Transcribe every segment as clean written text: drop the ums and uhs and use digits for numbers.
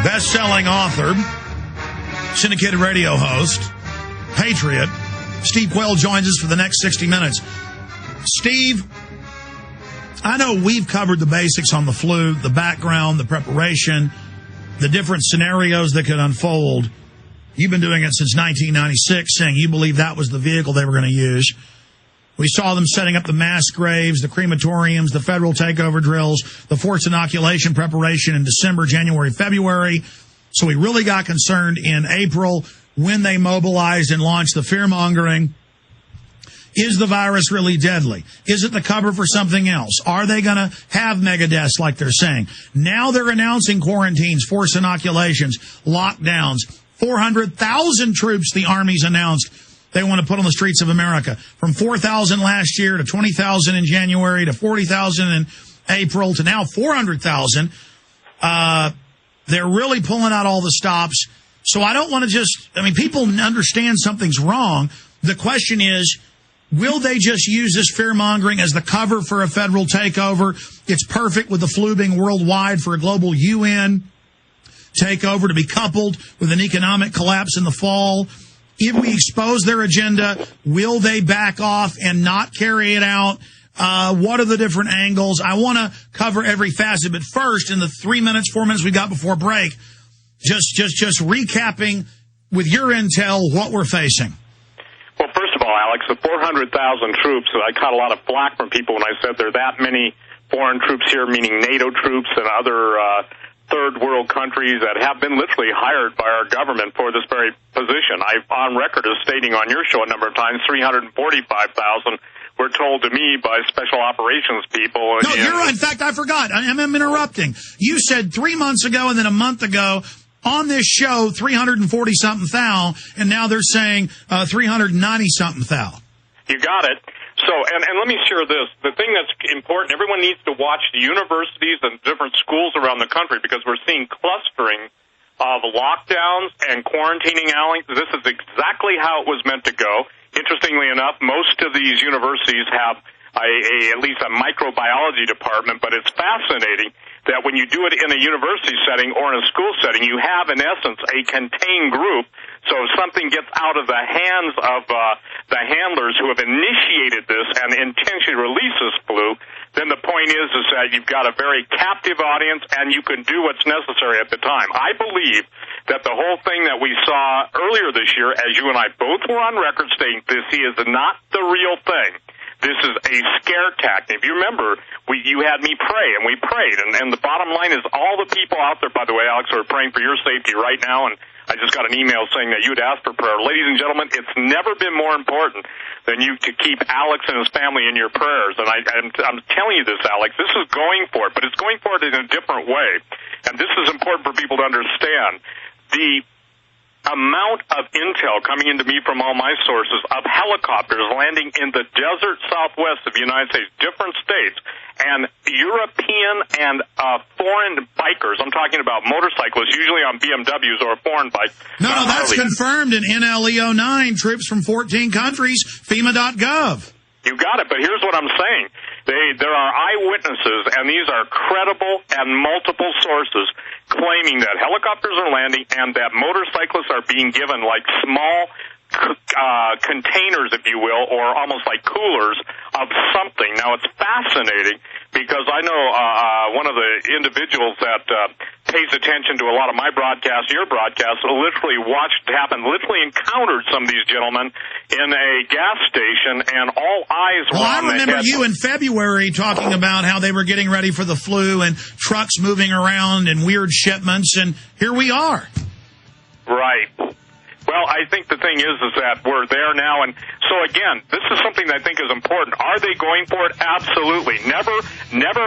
best-selling author, syndicated radio host, patriot, Steve Quayle joins us for the next 60 minutes. Steve, I know we've covered the basics on the flu, the background, the preparation, the different scenarios that could unfold. You've been doing it since 1996, saying you believe that was the vehicle they were going to use. We saw them setting up the mass graves, the crematoriums, the federal takeover drills, the forced inoculation preparation in December, January, February. So we really got concerned in April when they mobilized and launched the fear-mongering. Is the virus really deadly? Is it the cover for something else? Are they going to have mega deaths like they're saying? Now they're announcing quarantines, forced inoculations, lockdowns. 400,000 troops the Army's announced they want to put on the streets of America. From 4,000 last year to 20,000 in January to 40,000 in April to now 400,000. They're really pulling out all the stops. So I don't want to people understand something's wrong. The question is, will they just use this fear-mongering as the cover for a federal takeover? It's perfect with the flu being worldwide for a global UN takeover to be coupled with an economic collapse in the fall. If we expose their agenda, will they back off and not carry it out? What are the different angles? I want to cover every facet, but first, in the 4 minutes we got before break, just recapping with your intel what we're facing. Well, first of all, Alex, the 400,000 troops, I caught a lot of flack from people when I said there are that many foreign troops here, meaning NATO troops and other third world countries that have been literally hired by our government for this very position. I'm on record as stating on your show a number of times, 345,000 were told to me by special operations people. No, you're right. In fact, I forgot. I'm interrupting. You said 3 months ago and then a month ago on this show, 340-something thou, and now they're saying 390-something thou. You got it. So, and let me share this. The thing that's important, everyone needs to watch the universities and different schools around the country because we're seeing clustering of lockdowns and quarantining, Alex. This is exactly how it was meant to go. Interestingly enough, most of these universities have at least a microbiology department, but it's fascinating that when you do it in a university setting or in a school setting, you have, in essence, a contained group. So if something gets out of the hands of the handlers who have initiated this and intentionally release this flu, then the point is that you've got a very captive audience and you can do what's necessary at the time. I believe that the whole thing that we saw earlier this year, as you and I both were on record stating, this is not the real thing. This is a scare tactic. If you remember, you had me pray, and we prayed. And the bottom line is all the people out there, by the way, Alex, who are praying for your safety right now, and I just got an email saying that you would ask for prayer. Ladies and gentlemen, it's never been more important than you to keep Alex and his family in your prayers. And I'm telling you this, Alex, this is going for it, but it's going for it in a different way. And this is important for people to understand. The amount of intel coming into me from all my sources of helicopters landing in the desert southwest of the United States, different states, and European and foreign bikers, I'm talking about motorcyclists, usually on BMWs or a foreign bike. No, that's confirmed in NLE 09, troops from 14 countries, FEMA.gov. You got it, but here's what I'm saying. There are eyewitnesses, and these are credible and multiple sources, claiming that helicopters are landing and that motorcyclists are being given like small containers, if you will, or almost like coolers of something. Now, it's fascinating because I know one of the individuals that pays attention to a lot of my broadcasts, your broadcasts, literally watched it happen, literally encountered some of these gentlemen in a gas station, and all eyes were on the head. I remember you in February talking about how they were getting ready for the flu and trucks moving around and weird shipments, and here we are. Right. Well, I think the thing is that we're there now, and so again, this is something that I think is important. Are they going for it? Absolutely. Never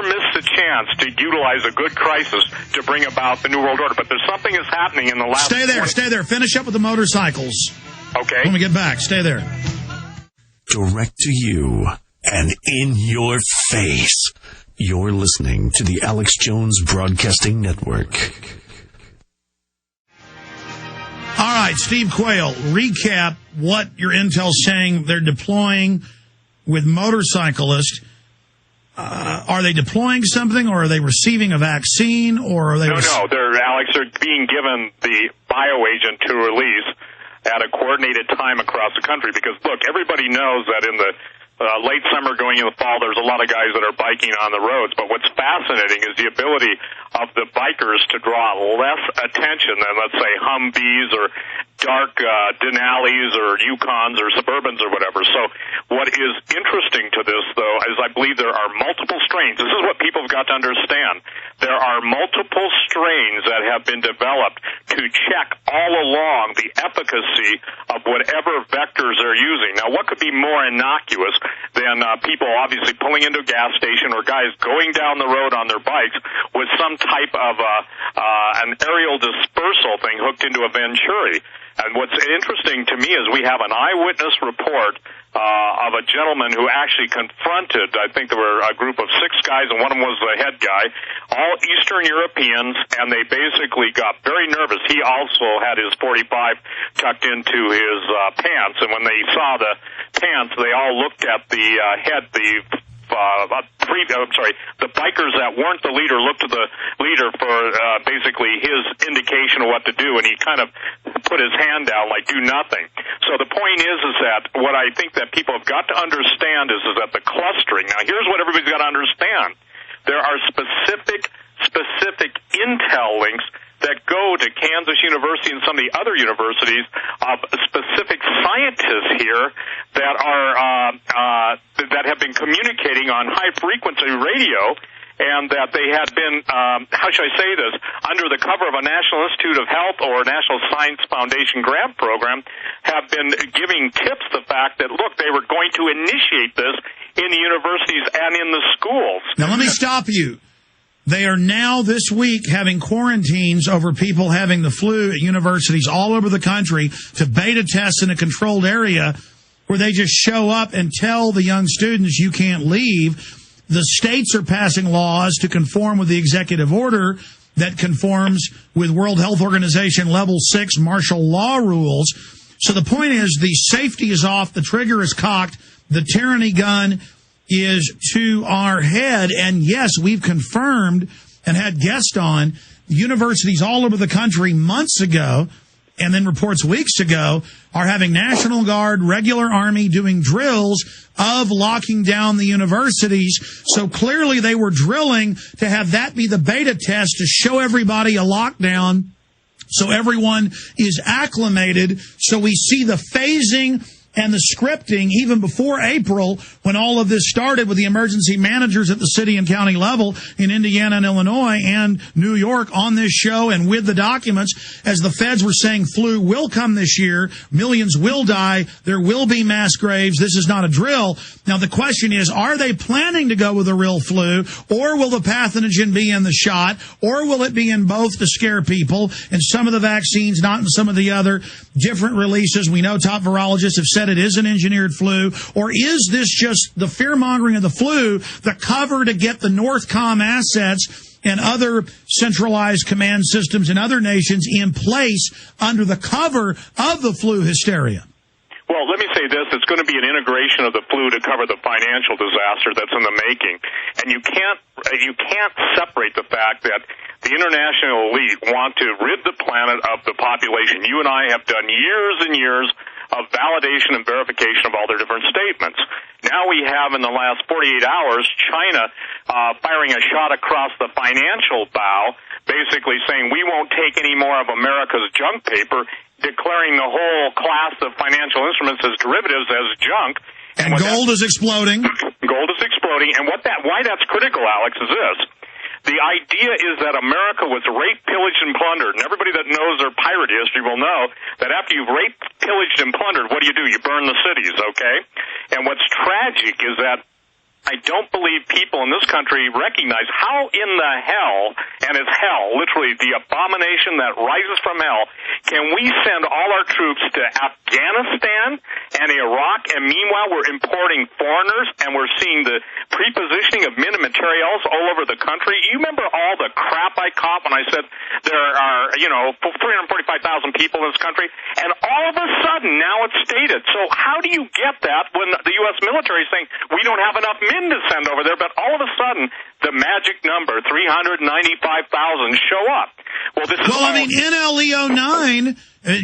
miss the chance to utilize a good crisis to bring about the New World Order. But there's something that's happening in the last... Stay there. Finish up with the motorcycles. Okay. When we get back, stay there. Direct to you and in your face. You're listening to the Alex Jones Broadcasting Network. All right, Steve Quayle, recap what your intel's saying they're deploying with motorcyclists. Are they deploying something, or are they receiving a vaccine, or are they... No, Alex, they're being given the bioagent to release at a coordinated time across the country. Because, look, everybody knows that in the late summer going into the fall, there's a lot of guys that are biking on the roads. But what's fascinating is the ability of the bikers to draw less attention than, let's say, Humvees or dark Denali's or Yukons or Suburbans or whatever. So what is interesting to this, though, is I believe there are multiple strains. This is what people have got to understand. There are multiple strains that have been developed to check all along the efficacy of whatever vectors they're using. Now, what could be more innocuous than people obviously pulling into a gas station or guys going down the road on their bikes with some type of an aerial dispersal thing hooked into a Venturi? And what's interesting to me is we have an eyewitness report of a gentleman who actually confronted, I think there were a group of 6 guys, and one of them was the head guy, all Eastern Europeans, and they basically got very nervous. He also had his 45 tucked into his pants, and when they saw the pants, they all looked at the head, the bikers that weren't the leader looked to the leader for basically his indication of what to do, and he kind of put his hand down like do nothing. So the point is that what I think that people have got to understand is that the clustering. Now, here's what everybody's got to understand. There are specific intel links that go to Kansas University and some of the other universities of specific scientists here that are that have been communicating on high frequency radio, and that they had been, how should I say this, under the cover of a National Institute of Health or National Science Foundation grant program, have been giving tips the fact that, look, they were going to initiate this in the universities and in the schools. Now, let me stop you. They are now this week having quarantines over people having the flu at universities all over the country to beta test in a controlled area where they just show up and tell the young students you can't leave. The states are passing laws to conform with the executive order that conforms with World Health Organization Level 6 martial law rules. So the point is the safety is off, the trigger is cocked, the tyranny gun is to our head. And yes, we've confirmed and had guests on universities all over the country months ago, and then reports weeks ago, are having National Guard, regular Army doing drills of locking down the universities. So clearly they were drilling to have that be the beta test to show everybody a lockdown so everyone is acclimated. So we see the phasing and the scripting even before April, when all of this started with the emergency managers at the city and county level in Indiana and Illinois and New York on this show and with the documents, as the feds were saying flu will come this year, millions will die, there will be mass graves, this is not a drill. Now the question is, are they planning to go with a real flu, or will the pathogen be in the shot, or will it be in both to scare people, and some of the vaccines, not in some of the other different releases? We know top virologists have said it is an engineered flu, or is this just the fear-mongering of the flu, the cover to get the Northcom assets and other centralized command systems in other nations in place under the cover of the flu hysteria? Well, let me say this. It's going to be an integration of the flu to cover the financial disaster that's in the making. And you can't separate the fact that the international elite want to rid the planet of the population. You and I have done years and years of validation and verification of all their different statements. Now we have, in the last 48 hours, China firing a shot across the financial bow, basically saying we won't take any more of America's junk paper, declaring the whole class of financial instruments as derivatives as junk. And gold is exploding. Gold is exploding. And why that's critical, Alex, is this. The idea is that America was raped, pillaged, and plundered. And everybody that knows their pirate history will know that after you've raped, pillaged, and plundered, what do? You burn the cities, okay? And what's tragic is that I don't believe people in this country recognize how in the hell, and it's hell, literally the abomination that rises from hell, can we send all our troops to Afghanistan and Iraq, and meanwhile we're importing foreigners, and we're seeing the prepositioning of men and materials all over the country. You remember all the crap I caught when I said there are, 345,000 people in this country, and all of a sudden now it's stated. So how do you get that when the U.S. military is saying we don't have enough men? begin to send over there, but all of a sudden, the magic number, 395,000, show up. Well, this is NLEO9,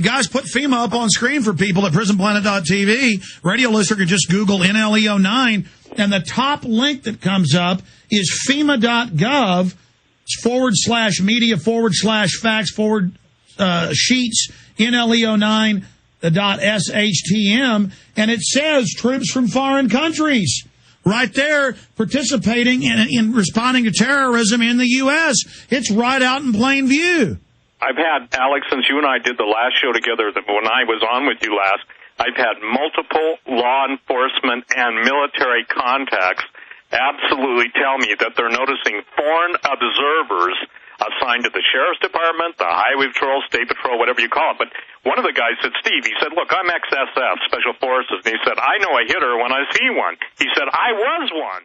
guys, put FEMA up on screen for people at prisonplanet.tv. Radio listener can just Google NLEO9, and the top link that comes up is FEMA.gov /media/facts/sheets NLEO9.SHTM, and it says troops from foreign countries right there participating in responding to terrorism in the U.S. It's right out in plain view. I've had, Alex, since you and I did the last show together, when I was on with you last, I've had multiple law enforcement and military contacts absolutely tell me that they're noticing foreign observers assigned to the Sheriff's Department, the Highway Patrol, State Patrol, whatever you call it. But one of the guys said, Steve, he said, look, I'm XSF, Special Forces. And he said, I know a hitter when I see one. He said, I was one.